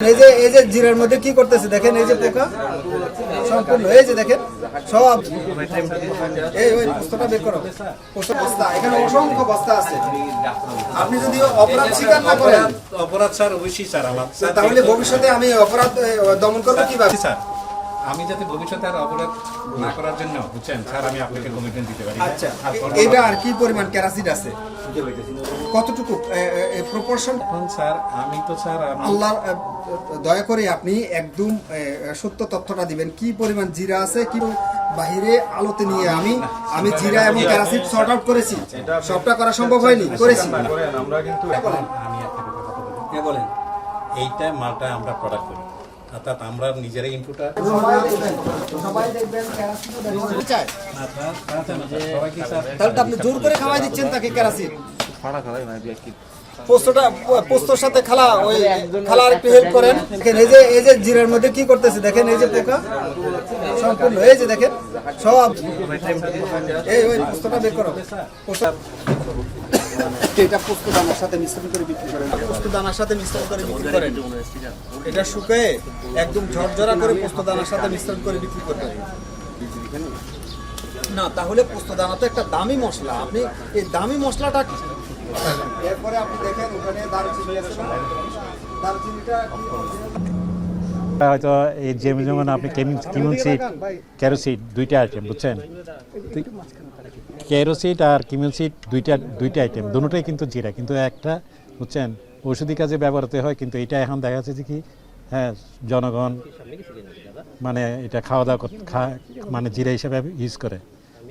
এই যে জিরার মধ্যে কি করতেছে দেখেন, এই যে পোকা সম্পূর্ণ, এই যে দেখেন সব, এই ওই বস্তাটা বের করো, বস্তা এখানে অসংখ্য বস্তা আছে। আপনি যদি অপরাধ স্বীকার না করেন, অপরাধ স্যার অবশ্যই স্যার আমার, তাহলে ভবিষ্যতে আমি অপরাধ দমন করবো কিভাবে? স্যার আমি যাতে ভবিষ্যতে আর অপরাধ না করার জন্য বুঝছেন স্যার আমি আপনাকে কমিটমেন্ট দিতে পারি। আচ্ছা, এইটা আর কি পরিমাণ কেরাসিন আছে, কতটুকু প্রপোর্শন? স্যার আমি তো স্যার আল্লাহ দয়া করে আপনি একদম সত্য তথ্যটা দিবেন, কি পরিমাণ জিরা আছে, কি বাহিরে আলোতে নিয়ে আমি জিরা এবং কেরাসিন সর্ট আউট করেছি। সবটা করা সম্ভব হয়নি, করেছি আমরা কিন্তু আমি আপনাকে হ্যাঁ বলেন। এইটা মালটা আমরা প্রোডাক্ট করি, অর্থাৎ আমরা নিজেরাই ইনপুটটা সবাই দেখবেন কেরাসিনও ব্যবহার চায়, সবাই কি স্যার তাহলে তো আপনি জোর করে খাওয়াই দিচ্ছেন তাকে কেরাসিন। পোস্তর সাথে খালার একটু হেল্প করেন। এই যে জিরার মধ্যে কি করতেছে দেখেন, এই যে পোকা সম্পূর্ণ, এই যে দেখেন সব, এই ওই পোস্তটা বের করো, এটা পোস্ত দানার সাথে মিশ্রণ করে বিক্রি করেন, পোস্ত দানার সাথে মিশ্রণ করে বিক্রি করেন, এটা শুকিয়ে একদম ঝরঝরা করে পোস্ত দানার সাথে মিশ্রণ করে বিক্রি করবেন না, তাহলে পোস্ত দানা তো একটা দামি মশলা, আপনি এই দামি মশলাটা এরপরে আপনি দেখেন ওখানে দারচিনি আছে না, দারচিনিটা হয়তো এই যেমন আপনি কিমন সিড ক্যারোসিড দুইটা আইটেম বুঝছেন, ক্যারোসিড আর কিমন সিড দুইটা আইটেম, দুটোটাই কিন্তু জিরা, কিন্তু একটা বুঝছেন ঔষধি কাজে ব্যবহার হতে হয়, কিন্তু এটা এখন দেখা যাচ্ছে যে কি হ্যাঁ জনগণ মানে এটা খাওয়া দাওয়া মানে জিরা হিসাবে ইউজ করে।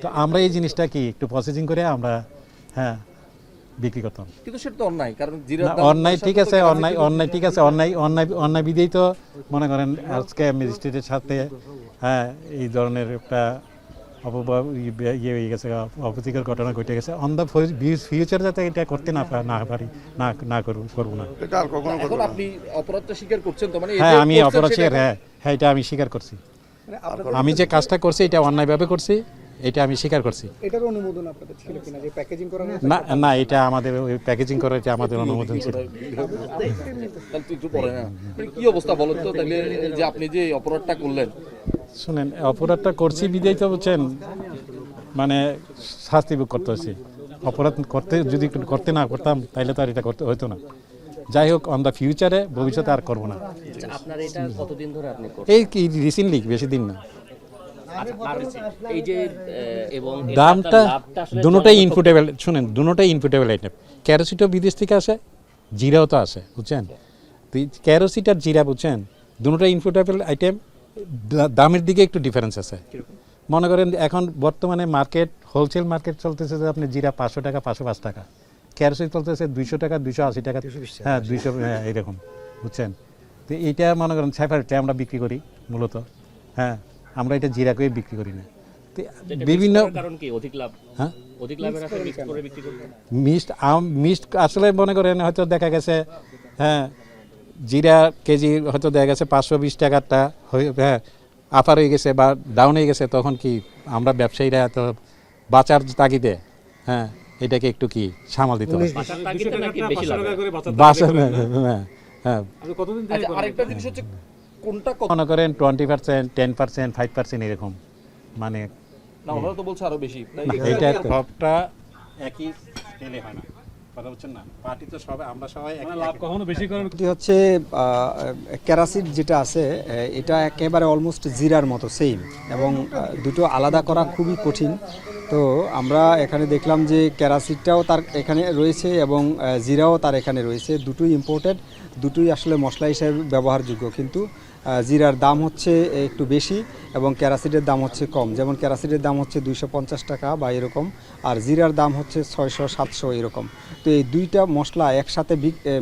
তো আমরা এই জিনিসটা কি একটু প্রসেসিং করে আমরা হ্যাঁ বিক্রি করতাম, কিন্তু সেটা তো অন্যায়, কারণ অন্যায় ঠিক আছে, অন্যায় ঠিক আছে, অন্যায় বিধেই তো মনে করেন আজকে ম্যাজিস্ট্রেটের সাথে হ্যাঁ এই ধরনের একটা ইয়ে হয়ে গেছে, অপ্রীতিকর ঘটনা ঘটে গেছে। অন দ্য ফিউচার যাতে এটা করতে না পারি না করবো না। এখন আপনি অপরাধটা স্বীকার করছেন তো, মানে হ্যাঁ আমি অপরাধ হ্যাঁ এটা আমি স্বীকার করছি, আমি যে কাজটা করছি এটা অন্যায়ভাবে করছি, এটা আমি স্বীকার করছি। এটার অনুমোদন আপনাদের ছিল কিনা যে প্যাকেজিং করা না না এটা আমাদের ওই প্যাকেজিং করা এটা আমাদের অনুমোদন ছিল। তাহলে একটু পরে না কি অবস্থা বলেন তো, তাহলে যে আপনি যে অপরাধটা করলেন, শুনেন অপরাধটা করছি বিদায় তো বুঝছেন মানে শাস্তি ভোগ করতে হচ্ছে, অপরাধ যদি করতে না করতাম তাহলে তো আর এটা করতে হতো না। যাই হোক অন দ্য ফিউচারে ভবিষ্যতে আর করবো না। আপনার এটা কতদিন ধরে আপনি করছেন? এই কি রিসেন্টলি, বেশি দিন না। এই যে এবং দামটা দুটোটাই ইনপুটেবল, শুনেন দুটোটাই ইনপুটেবল আইটেম, ক্যারোসিটও বিদেশ থেকে আসে, জিরাও তো আসে বুঝছেন, তো ক্যারোসিট আর জিরা বুঝছেন দুটোটাই ইনপুটেবল আইটেম, দামের দিকে একটু ডিফারেন্স আছে। মনে করেন এখন বর্তমানে মার্কেট হোলসেল মার্কেট চলতেছে যে আপনি জিরা 500 টাকা 505 টাকা, ক্যারোসিট চলতেছে 200 টাকা 280 টাকা, হ্যাঁ 200 এরকম বুঝছেন। তো এইটা মনে করেন সেপারেটলি আমরা বিক্রি করি মূলত, হ্যাঁ আমরা এটা জিরাকেই বিক্রি করি না। বিভিন্ন কারণ কি অধিক লাভ, হ্যাঁ অধিক লাভের আশায় মিক্স করে বিক্রি করবেন। মিক্সড আসলে মনে করেন হয়তো দেখা গেছে হ্যাঁ জিরা কেজি হয়তো দেখা গেছে 520 টাকাটা হ্যাঁ আপার হয়ে গেছে বা ডাউন হয়ে গেছে, তখন কি আমরা ব্যবসায়ীরা তো বাঁচার তাগিদে হ্যাঁ এটাকে একটু কি সামাল দিতে হবে, হ্যাঁ আরেকটা জিনিস হচ্ছে কোনটা মনে করেন 20%, 10%, 5% এরকম, মানে না ওরা তো বলছে আরো বেশি, এইটা সবটা একই স্কেলে হয় না, কথা বুঝছেন না, পার্টি তো সবাই আমরা সবাই লাভ কখনো বেশি করেন। এটি হচ্ছে ক্যারাসিড যেটা আছে এটা একেবারে অলমোস্ট জিরার মতো সেম, এবং দুটো আলাদা করা খুবই কঠিন। তো আমরা এখানে দেখলাম যে ক্যারাসিডটাও তার এখানে রয়েছে এবং জিরাও তার এখানে রয়েছে, দুটোই ইম্পোর্টেড, দুটোই আসলে মশলা হিসেবে ব্যবহারযোগ্য, কিন্তু জিরার দাম হচ্ছে একটু বেশি এবং ক্যারাসিডের দাম হচ্ছে কম। যেমন ক্যারাসিডের দাম হচ্ছে 250 টাকা বা এরকম, আর জিরার দাম হচ্ছে 600-700 এরকম। তো এই দুইটা মশলা একসাথে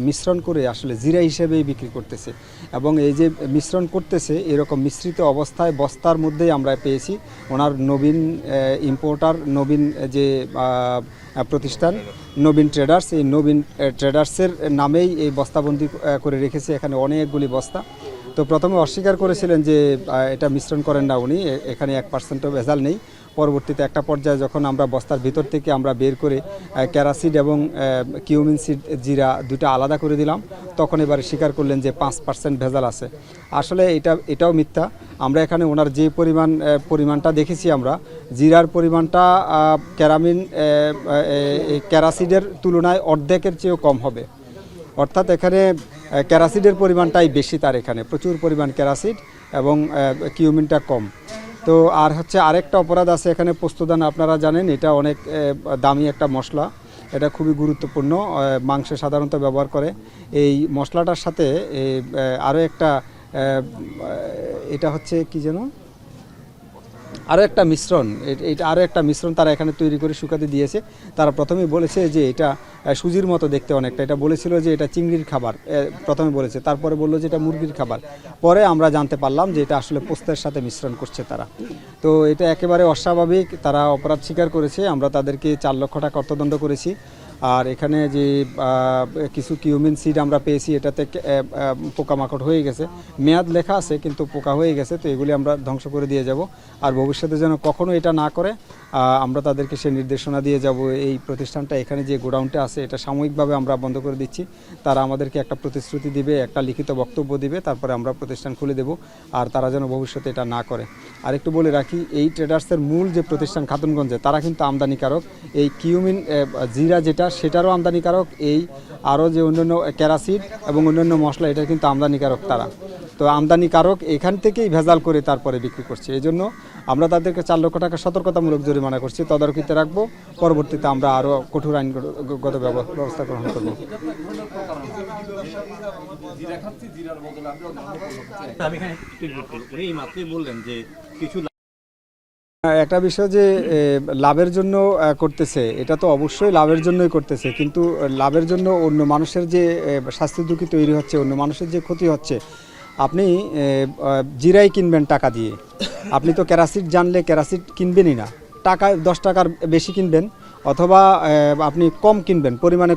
মিশ্রণ করে আসলে জিরা হিসেবেই বিক্রি করতেছে, এবং এই যে মিশ্রণ করতেছে এরকম মিশ্রিত অবস্থায় বস্তার মধ্যেই আমরা পেয়েছি। ওনার নবীন ইম্পোর্টার, নবীন যে প্রতিষ্ঠান নবীন ট্রেডার্স, এই নবীন ট্রেডার্সের নামেই এই বস্তাবন্দি করে রেখেছে এখানে অনেকগুলি বস্তা। তো প্রথমে অস্বীকার করেছিলেন যে এটা মিশ্রণ করেন না উনি, এখানে 1%ও ভেজাল নেই। পরবর্তীতে একটা পর্যায়ে যখন আমরা বস্তার ভিতর থেকে আমরা বের করে ক্যারাসিড এবং কিউমিন সিড জিরা দুটো আলাদা করে দিলাম, তখন এবারে স্বীকার করলেন যে 5% ভেজাল আছে। আসলে এটাও মিথ্যা। আমরা এখানে ওনার যে পরিমাণটা দেখেছি, আমরা জিরার পরিমাণটা ক্যারাসিডের তুলনায় অর্ধেকের চেয়েও কম হবে। অর্থাৎ এখানে ক্যারাসিডের পরিমাণটাই বেশি, তার এখানে প্রচুর পরিমাণ ক্যারাসিড এবং কিউমিনটা কম। তো আর হচ্ছে আরেকটা অপরাধ আছে এখানে, পোস্তদানা আপনারা জানেন এটা অনেক দামি একটা মশলা, এটা খুবই গুরুত্বপূর্ণ, মাংসে সাধারণত ব্যবহার করে। এই মশলাটার সাথে আরও একটা এটা হচ্ছে কি যেন আরও একটা মিশ্রণ, এটা আরও একটা মিশ্রণ তারা এখানে তৈরি করে শুকাতে দিয়েছে। তারা প্রথমেই বলেছে যে এটা সুজির মতো দেখতে অনেকটা, এটা বলেছিল যে এটা চিংড়ির খাবার, প্রথমে বলেছে, তারপরে বললো যে এটা মুরগির খাবার। পরে আমরা জানতে পারলাম যে এটা আসলে পোস্তের সাথে মিশ্রণ করছে তারা। তো এটা একেবারে অস্বাভাবিক, তারা অপরাধ স্বীকার করেছে। আমরা তাদেরকে 4 লক্ষ টাকা অর্থদণ্ড করেছি। আর এখানে যে কিছু কিউমিন সিড আমরা পেয়েছি, এটাতে পোকামাকড় হয়ে গেছে, মেয়াদ লেখা আছে কিন্তু পোকা হয়ে গেছে। তো এগুলি আমরা ধ্বংস করে দিয়ে যাব। আর ভবিষ্যতে যেন কখনো এটা না করে আমরা তাদেরকে সে নির্দেশনা দিয়ে যাব। এই প্রতিষ্ঠানটা এখানে যে গোডাউনটা আছে এটা সাময়িকভাবে আমরা বন্ধ করে দিচ্ছি। তারা আমাদেরকে একটা প্রতিশ্রুতি দিবে, একটা লিখিত বক্তব্য দিবে, তারপরে আমরা প্রতিষ্ঠান খুলে দেব। আর তারা যেন ভবিষ্যতে এটা না করে। আর একটু বলে রাখি, এই ট্রেডার্সের মূল যে প্রতিষ্ঠান খাতুনগঞ্জে, তারা কিন্তু আমদানিকারক। এই কিউমিন জিরা যেটা, সেটারও আমদানিকারক। এই আরও যে অন্যান্য ক্যারাসিড এবং অন্যান্য মশলা, এটা কিন্তু আমদানিকারক তারা। তো আমদানিকারক এখান থেকেই ভেজাল করে তারপরে বিক্রি করছে। এই জন্য আমরা তাদেরকে 4 লক্ষ টাকা সতর্কতামূলক জরিমানা করছি, তদারকিতে রাখবো। পরবর্তীতে আমরা আরও কঠোর আইনগত ব্যবস্থা গ্রহণ করব। আমি এখানে একটু যোগ করব। উনি মাত্রই বললেন যে কিছু একটা বিষয় যে লাভের জন্য করতেছে, এটা তো অবশ্যই লাভের জন্যই করতেছে, কিন্তু লাভের জন্য অন্য মানুষের যে স্বাস্থ্য ঝুঁকি তৈরি হচ্ছে, অন্য মানুষের যে ক্ষতি হচ্ছে। আপনি জিরাই কিনবেন টাকা দিয়ে, আপনি তো ক্যারাসিড জানলে ক্যারাসিড কিনবেনই না, টাকা 10 টাকার বেশি কিনবেন, অথবা আপনি কম কিনবেন, পরিমাণে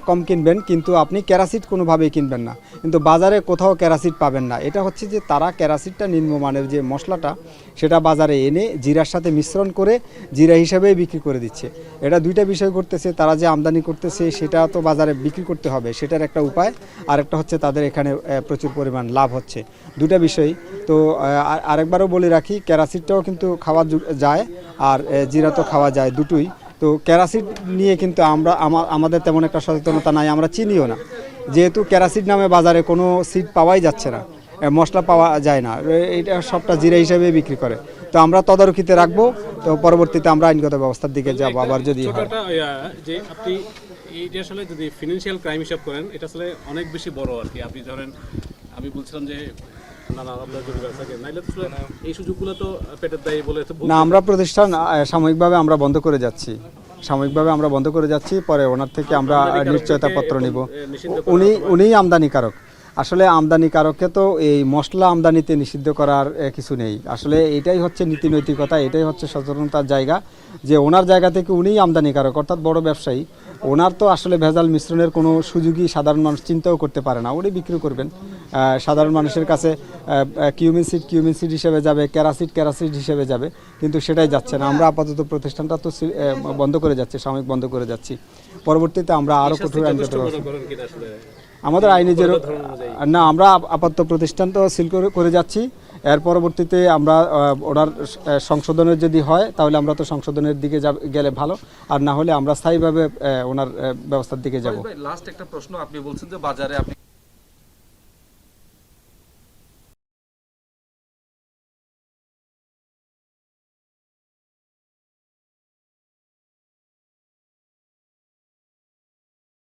কম কিনবেন, কিন্তু আপনি ক্যারাসিড কোনোভাবেই কিনবেন না। কিন্তু বাজারে কোথাও ক্যারাসিড পাবেন না। এটা হচ্ছে যে তারা ক্যারাসিডটা নিম্নমানের যে মশলাটা, সেটা বাজারে এনে জিরার সাথে মিশ্রণ করে জিরা হিসাবেই বিক্রি করে দিচ্ছে। এটা দুইটা বিষয় করতেছে, তারা যে আমদানি করতেছে সেটা তো বাজারে বিক্রি করতে হবে, সেটার একটা উপায়। আরেকটা হচ্ছে তাদের এখানে প্রচুর পরিমাণ লাভ হচ্ছে, দুটা বিষয়। তো আরেকবারও বলে রাখি, ক্যারাসিডটাও কিন্তু খাওয়া যায় আর জিরা তো খাওয়া যায়, দুটোই। তো ক্যারাসিড নিয়ে কিন্তু আমাদের তেমন একটা সচেতনতা নাই, আমরা চিনিও না, যেহেতু ক্যারাসিড নামে বাজারে কোনো সিড পাওয়াই যাচ্ছে না, মশলা পাওয়া যায় না, এটা সবটা জিরা হিসাবে বিক্রি করে। তো আমরা তদারকিতে রাখবো। তো পরবর্তীতে আমরা আইনগত ব্যবস্থার দিকে যাব। আবার যদি হয় যে আপনি এইটা আসলে যদি ফিনান্সিয়াল ক্রাইম হিসাব করেন, এটা আসলে অনেক বেশি বড় আর কি। আপনি ধরেন, আমি বলছিলাম যে এই সুযোগগুলো তো পেটের দায়ী বলে না, আমরা প্রতিষ্ঠান সাময়িকভাবে আমরা বন্ধ করে যাচ্ছি। পরে ওনার থেকে আমরা নিশ্চয়তা পত্র নিব। উনিই আমদানিকারক। আসলে আমদানিকারককে তো এই মশলা আমদানিতে নিষিদ্ধ করার কিছু নেই। আসলে এটাই হচ্ছে নীতি নৈতিকতা, এটাই হচ্ছে সচেতনতার জায়গা, যে ওনার জায়গা থেকে উনিই আমদানিকারক, অর্থাৎ বড় ব্যবসায়ী। ওনার তো আসলে ভেজাল মিশ্রণের কোনো সুযোগই সাধারণ মানুষ চিন্তাও করতে পারে না, উনি বিক্রি করবেন। সাধারণ মানুষের কাছে কিউমিন সিড হিসেবে যাবে, ক্যারাসিড হিসেবে যাবে, কিন্তু সেটাই যাচ্ছে না। আমরা আপাতত প্রতিষ্ঠানটা তো বন্ধ করে যাচ্ছি, সাময়িক বন্ধ করে যাচ্ছি। পরবর্তীতে আমরা আরও কঠোর আইনগত আমাদের আইনে যে না, আমরা আপাতত প্রতিষ্ঠান তো সিল করে যাচ্ছি। এর পরবর্তীতে আমরা ওনার সংশোধনের যদি হয়, তাহলে আমরা তো সংশোধনের দিকে গেলে ভালো, আর না হলে আমরা স্থায়ীভাবে ওনার ব্যবস্থার দিকে যাব। লাস্ট একটা প্রশ্ন, আপনি বলছেন যে বাজারে আপনি